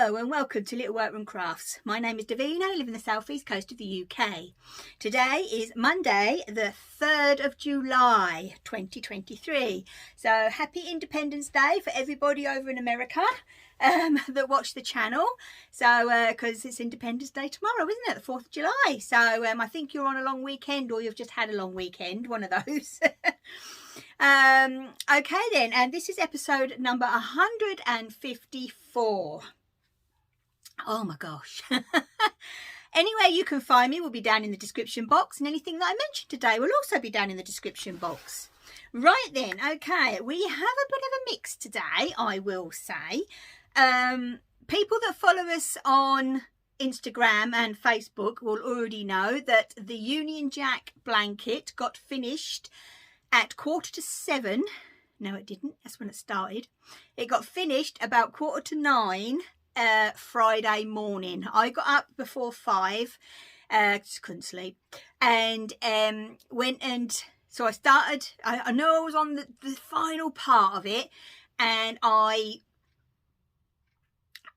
Hello and welcome to Little Workroom Crafts. My name is Davina, I live in the southeast coast of the UK. Today is Monday the 3rd of July 2023. So happy Independence Day for everybody over in America that watch the channel. So because it's Independence Day tomorrow, isn't it? The 4th of July. So I think you're on a long weekend or you've just had a long weekend, one of those. Okay then, and this is episode number 154. Oh my gosh. Anywhere you can find me will be down in the description box, and anything that I mentioned today will also be down in the description box. Right then, okay, we have a bit of a mix today, I will say. People that follow us on Instagram and Facebook will already know that the Union Jack blanket got finished at 7:15. No, it didn't. That's when it started. It got finished about 8:45 Friday morning. I got up before 5. Just couldn't sleep, and went and so I started. I know I was on the final part of it, and I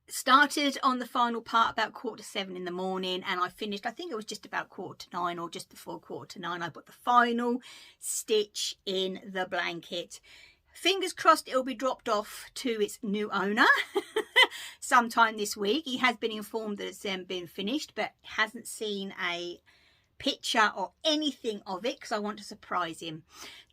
started on the final part about 7:15 in the morning, and I finished, I think it was just about 9:15 or just before 9:15. I put the final stitch in the blanket. Fingers crossed it'll be dropped off to its new owner sometime this week. He has been informed that it's been finished, but hasn't seen a picture or anything of it because I want to surprise him.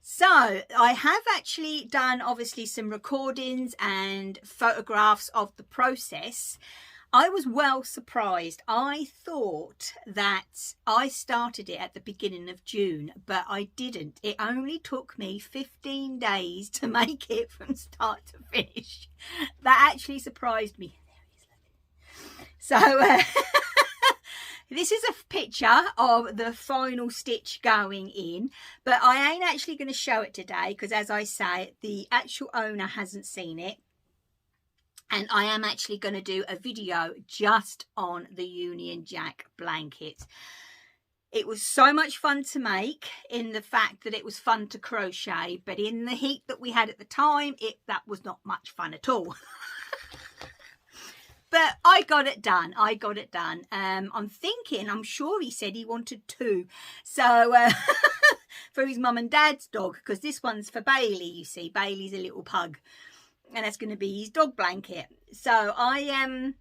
So I have actually done obviously some recordings and photographs of the process. I was well surprised. I thought that I started it at the beginning of June, but I didn't. It only took me 15 days to make it from start to finish. That actually surprised me. So this is a picture of the final stitch going in, but I ain't actually going to show it today because, as I say, the actual owner hasn't seen it. And I am actually going to do a video just on the Union Jack blanket. It was so much fun to make, in the fact that it was fun to crochet, but in the heat that we had at the time, that was not much fun at all. But I got it done. I got it done. I'm sure he said he wanted 2. So for his mum and dad's dog, because this one's for Bailey, you see. Bailey's a little pug, and that's going to be his dog blanket. So I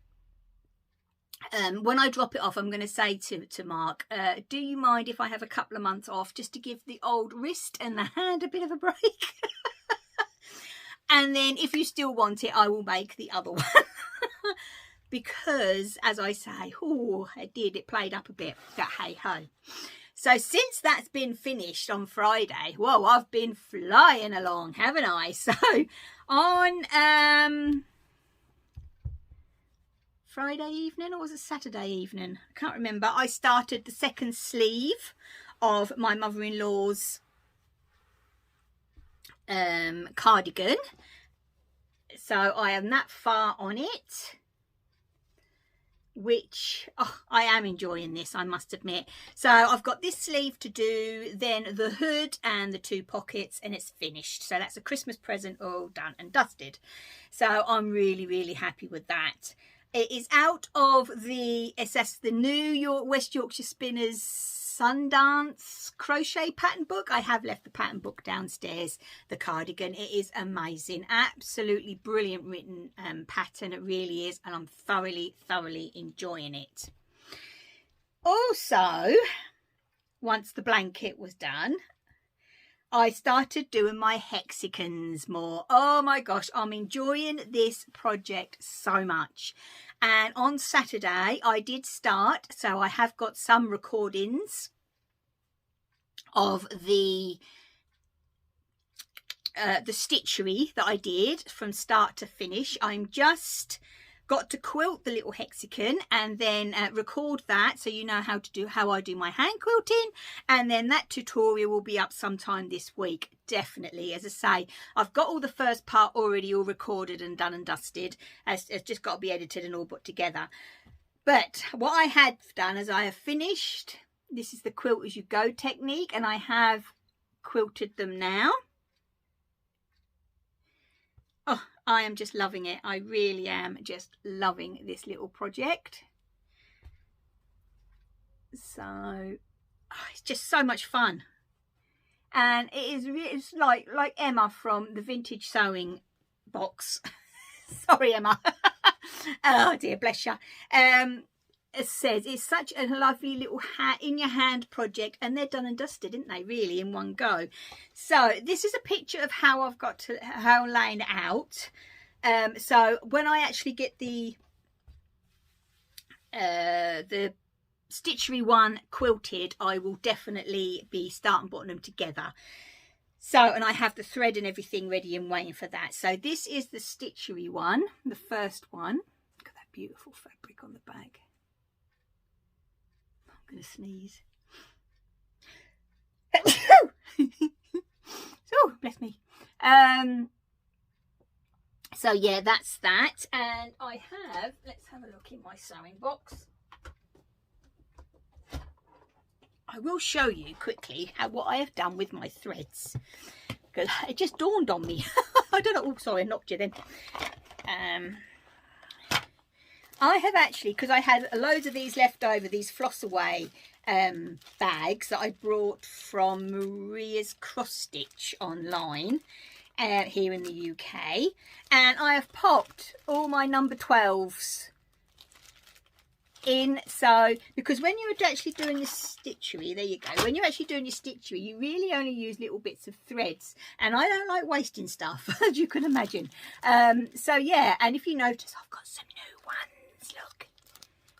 when I drop it off, I'm going to say to Mark, do you mind if I have a couple of months off just to give the old wrist and the hand a bit of a break? And then if you still want it, I will make the other one. Because, as I say, it played up a bit, but hey ho. So since that's been finished on Friday, whoa, I've been flying along, haven't I? So on Friday evening, or was it Saturday evening? I can't remember. I started the second sleeve of my mother-in-law's cardigan. So I am that far on it, which I am enjoying this, I must admit. So I've got this sleeve to do, then the hood and the 2 pockets, and it's finished. So that's a Christmas present all done and dusted. So I'm really, really happy with that. It is out of the New West Yorkshire Spinners Sundance crochet pattern book. I have left the pattern book downstairs, the cardigan. It is amazing, absolutely brilliant written pattern. It really is, and I'm thoroughly enjoying it. Also, once the blanket was done, I started doing my hexagons more. Oh my gosh, I'm enjoying this project so much. And on Saturday I did start, so I have got some recordings of the stitchery that I did from start to finish. I'm just got to quilt the little hexagon and then record that, so you know how I do my hand quilting, and then that tutorial will be up sometime this week, definitely. As I say, I've got all the first part already all recorded and done and dusted. It's just got to be edited and all put together. But what I had done is I have finished, this is the quilt as you go technique, and I have quilted them now. Oh, I am just loving it. I really am just loving this little project. So it's just so much fun, and it's like Emma from the vintage sewing box. Sorry, Emma. Oh dear, bless you. It says it's such a lovely little in your hand project, and they're done and dusted, didn't they, really, in one go. So this is a picture of how I've got to how I'm laying it out. So when I actually get the Stitchery one quilted, I will definitely be starting putting them together. So, and I have the thread and everything ready and waiting for that. So this is the Stitchery one, the first one. Look at that beautiful fabric on the back. I'm going to sneeze. Oh, bless me. So yeah, that's that. And I have, let's have a look in my sewing box. I will show you quickly what I have done with my threads, because it just dawned on me. I don't know. Oh, sorry, I knocked you then. I have actually, because I had loads of these left over, these floss away bags that I brought from MariesCrossStitch online here in the UK, and I have popped all my number 12s in. So because when you're actually doing your stitchery, there you go, when you're actually doing your stitchery, you really only use little bits of threads, and I don't like wasting stuff, as you can imagine. So yeah, and if you notice, I've got some new ones. Look,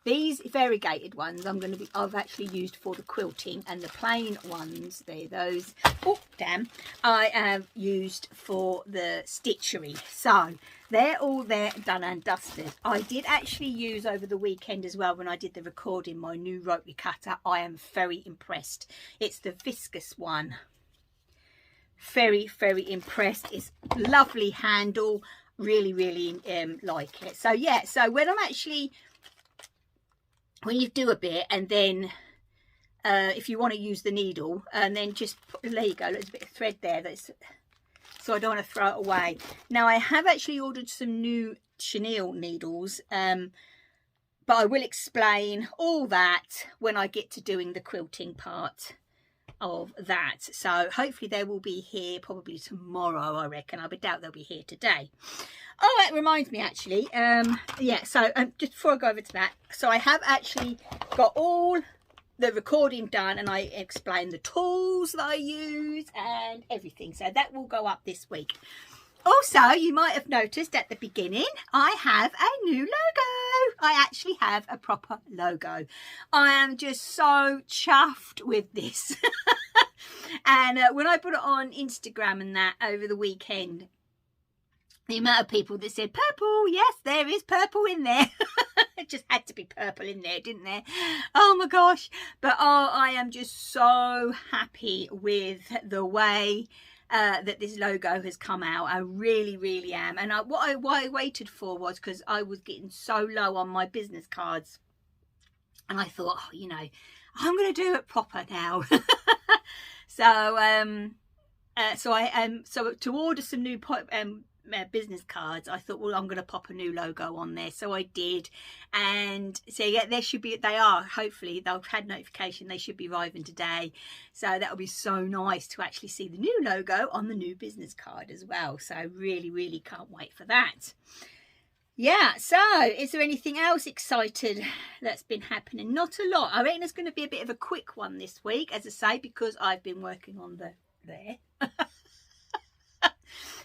these variegated ones I've actually used for the quilting, and the plain ones, those, oh damn, I have used for the stitchery. So they're all there, done and dusted. I did actually use over the weekend as well, when I did the recording, my new rotary cutter. I am very impressed. It's the Fiskas one. Very, very impressed. It's lovely handle. Really, really like it. So yeah, so when I'm actually, when you do a bit, and then if you want to use the needle, and then just put, there you go, there's a bit of thread there, that's, so I don't want to throw it away. Now I have actually ordered some new chenille needles, but I will explain all that when I get to doing the quilting part of that. So hopefully they will be here probably tomorrow, I reckon. I doubt they'll be here today. Oh, that reminds me actually, yeah, so just before I go over to that, so I have actually got all the recording done, and I explained the tools that I use and everything, so that will go up this week. Also, you might have noticed at the beginning, I have a new logo. I actually have a proper logo. I am just so chuffed with this. And when I put it on Instagram and that over the weekend, the amount of people that said purple, yes, there is purple in there. It just had to be purple in there, didn't there? Oh my gosh. But oh, I am just so happy with the way that this logo has come out. I really, really am. And what I waited for was, because I was getting so low on my business cards, and I thought, oh, you know, I'm going to do it proper now. So so to order some new business cards, I thought, well, I'm going to pop a new logo on there. So I did, and so yeah, there should be, they are, hopefully they've had notification, they should be arriving today. So that'll be so nice to actually see the new logo on the new business card as well. So I really, really can't wait for that. Yeah, so is there anything else excited that's been happening? Not a lot. I reckon it's going to be a bit of a quick one this week, as I say, because I've been working on the there.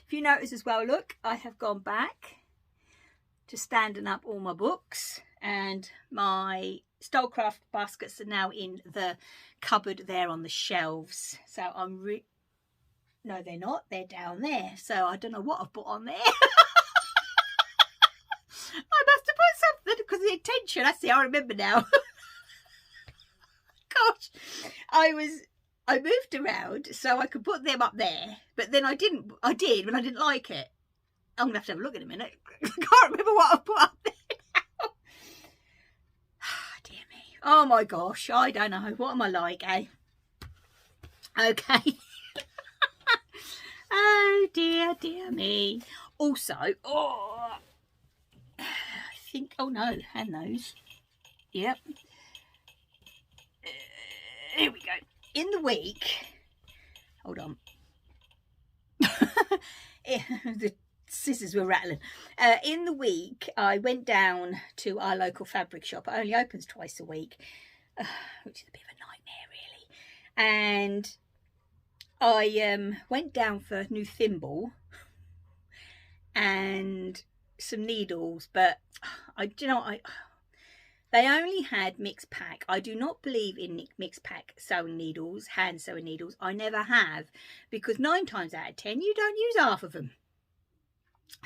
If you notice as well, look, I have gone back to standing up all my books, and my Stolecraft baskets are now in the cupboard there on the shelves. So I'm no, they're not, they're down there. So I don't know what I've put on there. I must have put something, because of the attention. I see, I remember now. Gosh, I moved around so I could put them up there, but then I did, but I didn't like it. I'm going to have a look in a minute. I can't remember what I put up there now. Dear me. Oh my gosh, I don't know. What am I like, eh? Okay. Oh dear, dear me. Also, oh, I think, oh no, and those. Yep. Here we go. In the week, hold on. The scissors were rattling. In the week, I went down to our local fabric shop. It only opens twice a week, which is a bit of a nightmare, really. And I went down for a new thimble and some needles, but they only had mixed pack. I do not believe in mixed pack sewing needles, hand sewing needles. I never have, because 9 times out of 10 you don't use half of them.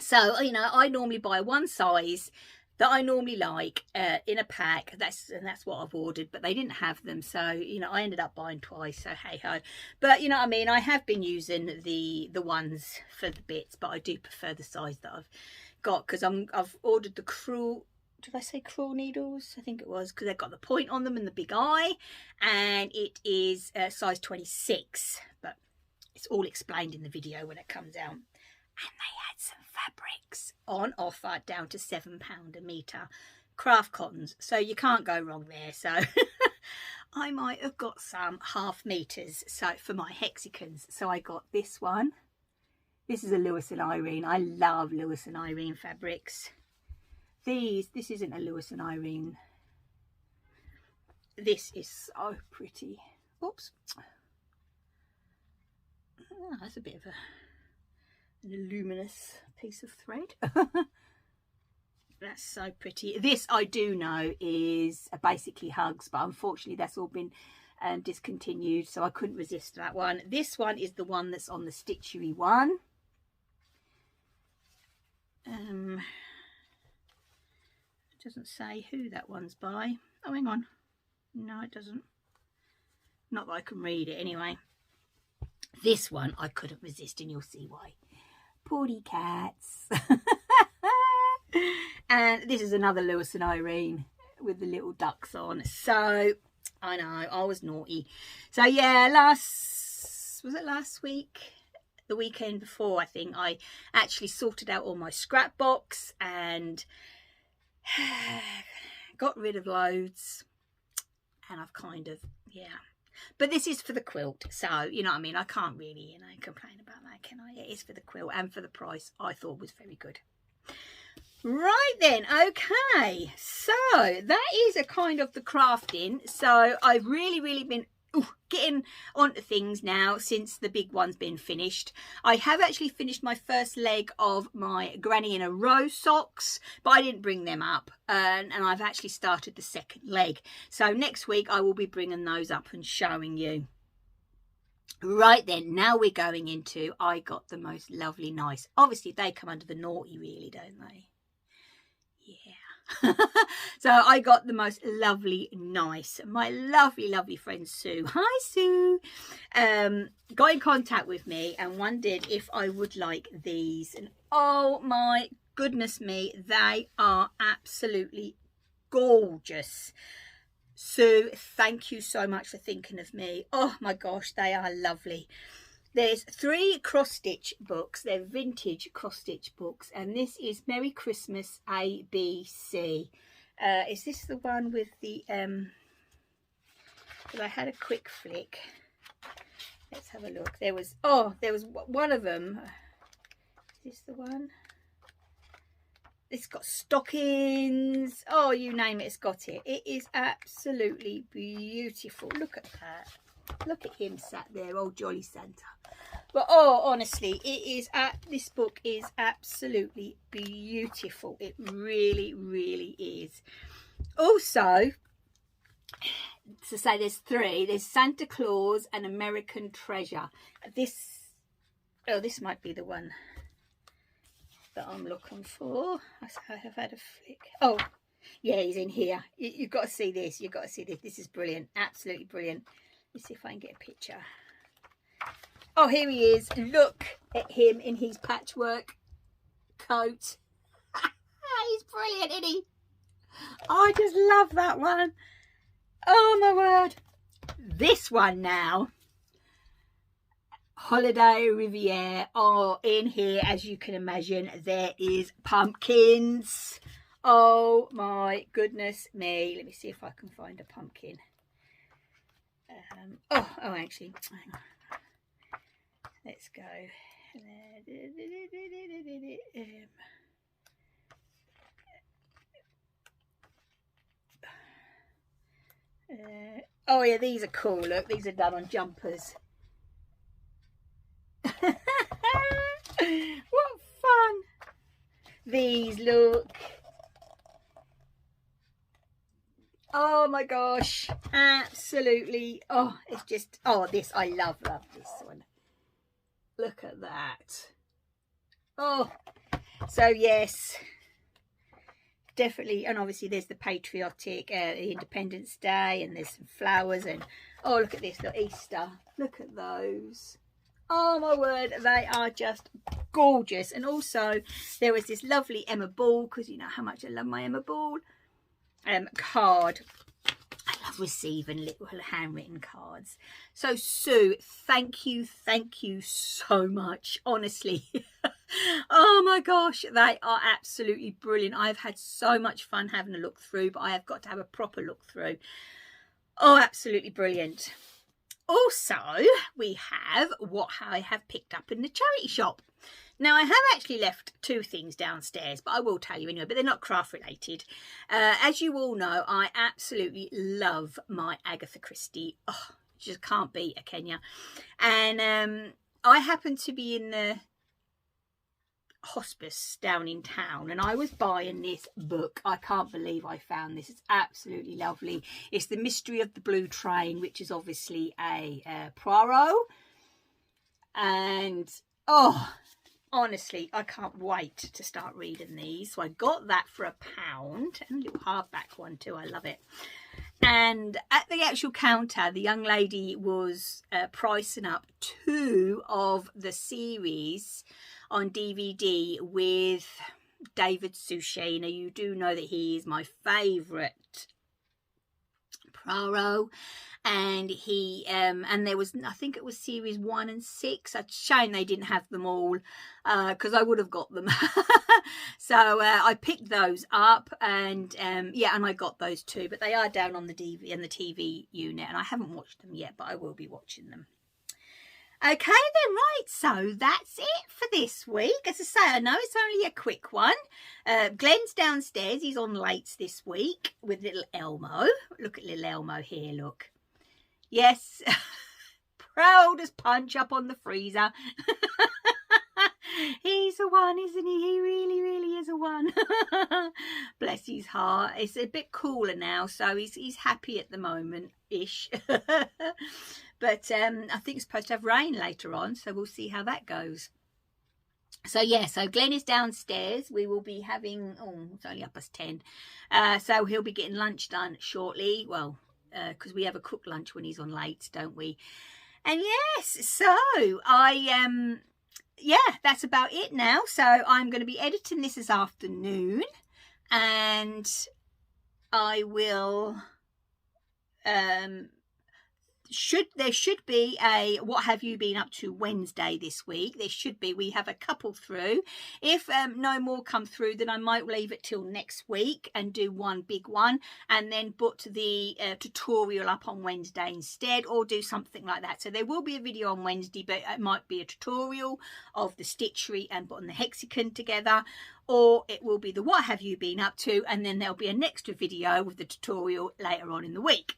So, you know, I normally buy one size that I normally like in a pack. That's what I've ordered, but they didn't have them, so, you know, I ended up buying twice. So hey ho. But you know what I mean, I have been using the ones for the bits, but I do prefer the size that I've got, because I've ordered the cruel, did I say cruel needles? I think it was, because they've got the point on them and the big eye, and it is size 26, but it's all explained in the video when it comes out. And they had some fabrics on offer down to £7 a metre, craft cottons, so you can't go wrong there. So I might have got some half meters, so for my hexagons. So I got this one. This is a Lewis and Irene. I love Lewis and Irene fabrics. This isn't a Lewis and Irene. This is so pretty. Oops. Oh, that's a bit of a luminous piece of thread. That's so pretty. This I do know is basically hugs, but unfortunately that's all been discontinued, so I couldn't resist that one. This one is the one that's on the stitchery one. It doesn't say who that one's by. Oh, hang on. No, it doesn't. Not that I can read it anyway. This one I couldn't resist, and you'll see why. Porty cats. And this is another Lewis and Irene with the little ducks on. So I know I was naughty. So yeah, was it last week? The weekend before, I think, I actually sorted out all my scrap box and got rid of loads, and I've kind of, yeah. But this is for the quilt, so, you know what I mean, I can't really, you know, complain about that, can I? It is for the quilt, and for the price, I thought was very good. Right then, okay, so that is a kind of the crafting. So I've really been getting onto things now since the big one's been finished. I have actually finished my first leg of my granny in a row socks, but I didn't bring them up, and I've actually started the second leg. So next week I will be bringing those up and showing you. Right then, now we're going into, I got the most lovely nice, obviously they come under the naughty really, don't they? Yeah. So I got the most lovely nice, my lovely friend Sue, hi Sue, got in contact with me and wondered if I would like these, and oh my goodness me, they are absolutely gorgeous. Sue, thank you so much for thinking of me. Oh my gosh, they are lovely. There's 3 cross-stitch books. They're vintage cross-stitch books, and this is Merry Christmas ABC. Is this the one with the I had a quick flick. Let's have a look. There was one of them. Is this the one? It's got stockings. Oh, you name it, it's got it. It is absolutely beautiful. Look at that. Look at him sat there, old jolly Santa. But oh, honestly, it is this book is absolutely beautiful. It really is. Also, to say there's 3. There's Santa Claus and American Treasure. This might be the one that I'm looking for. I have had a flick. Oh, yeah, he's in here. You've got to see this. You've got to see this. This is brilliant. Absolutely brilliant. Let's see if I can get a picture. Oh, here he is. Look at him in his patchwork coat. He's brilliant, isn't he? I just love that one. Oh, my word. This one now. Holiday Riviera. Oh, in here, as you can imagine, there is pumpkins. Oh my goodness me. Let me see if I can find a pumpkin. Actually, hang on. Let's go. Oh yeah, these are cool. Look, these are done on jumpers. What fun. These, look. Oh my gosh, absolutely. Oh, it's just, oh, this, I love this one. Look at that. Oh, so yes, definitely. And obviously there's the patriotic Independence Day, and there's some flowers, and oh, look at this, look, Easter. Look at those. Oh my word, they are just gorgeous. And also there was this lovely Emma Ball, because you know how much I love my Emma Ball card. I love receiving little handwritten cards. So Sue, thank you so much, honestly. Oh my gosh, they are absolutely brilliant. I've had so much fun having a look through, but I have got to have a proper look through. Oh, absolutely brilliant. Also, we have what I have picked up in the charity shop. Now, I have actually left two things downstairs, but I will tell you anyway, but they're not craft related. As you all know, I absolutely love my Agatha Christie. Oh, just can't beat a Kenya. And I happened to be in the hospice down in town, and I was buying this book. I can't believe I found this. It's absolutely lovely. It's The Mystery of the Blue Train, which is obviously a Poirot. And, oh, honestly, I can't wait to start reading these. So I got that for £1, and a little hardback one too. I love it. And at the actual counter, the young lady was pricing up 2 of the series on DVD with David Suchet. Now, you do know that he is my favourite Poirot. And he and there was, I think it was series 1 and 6. It's a shame they didn't have them all, because I would have got them. So I picked those up, and yeah, and I got those too, but they are down on the DV and the TV unit, and I haven't watched them yet, but I will be watching them. Okay then, right, so that's it for this week. As I say, I know it's only a quick one. Glenn's downstairs. He's on lates this week with little Elmo. Look at little Elmo here, look. Yes, proud as punch up on the freezer. He's a one, isn't he? He really, really is a one. Bless his heart. It's a bit cooler now, so he's happy at the moment-ish. But I think it's supposed to have rain later on, so we'll see how that goes. So yeah, so Glenn is downstairs. We will be having, it's only 10:30. So he'll be getting lunch done shortly. Well, because we have a cooked lunch when he's on late, don't we? And yes, so yeah, that's about it now. So I'm going to be editing this afternoon, and I will there should be a what have you been up to Wednesday this week. There should be. We have a couple through. If no more come through, then I might leave it till next week and do one big one, and then put the tutorial up on Wednesday instead, or do something like that. So there will be a video on Wednesday, but it might be a tutorial of the stitchery and putting the hexagon together, or it will be the what have you been up to, and then there'll be an extra video with the tutorial later on in the week.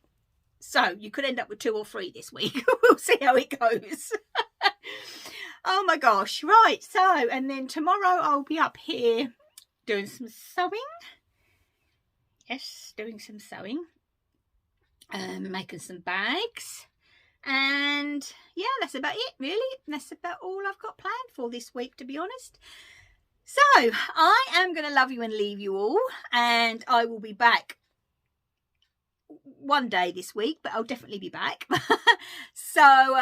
So you could end up with 2 or 3 this week. We'll see how it goes. Oh my gosh. Right. So, and then tomorrow I'll be up here doing some sewing. Yes, doing some sewing. Making some bags. And yeah, that's about it really. That's about all I've got planned for this week, to be honest. So I am going to love you and leave you all. And I will be back one day this week, but I'll definitely be back. So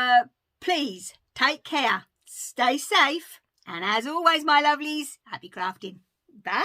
please take care, stay safe, and as always, my lovelies, happy crafting. Bye.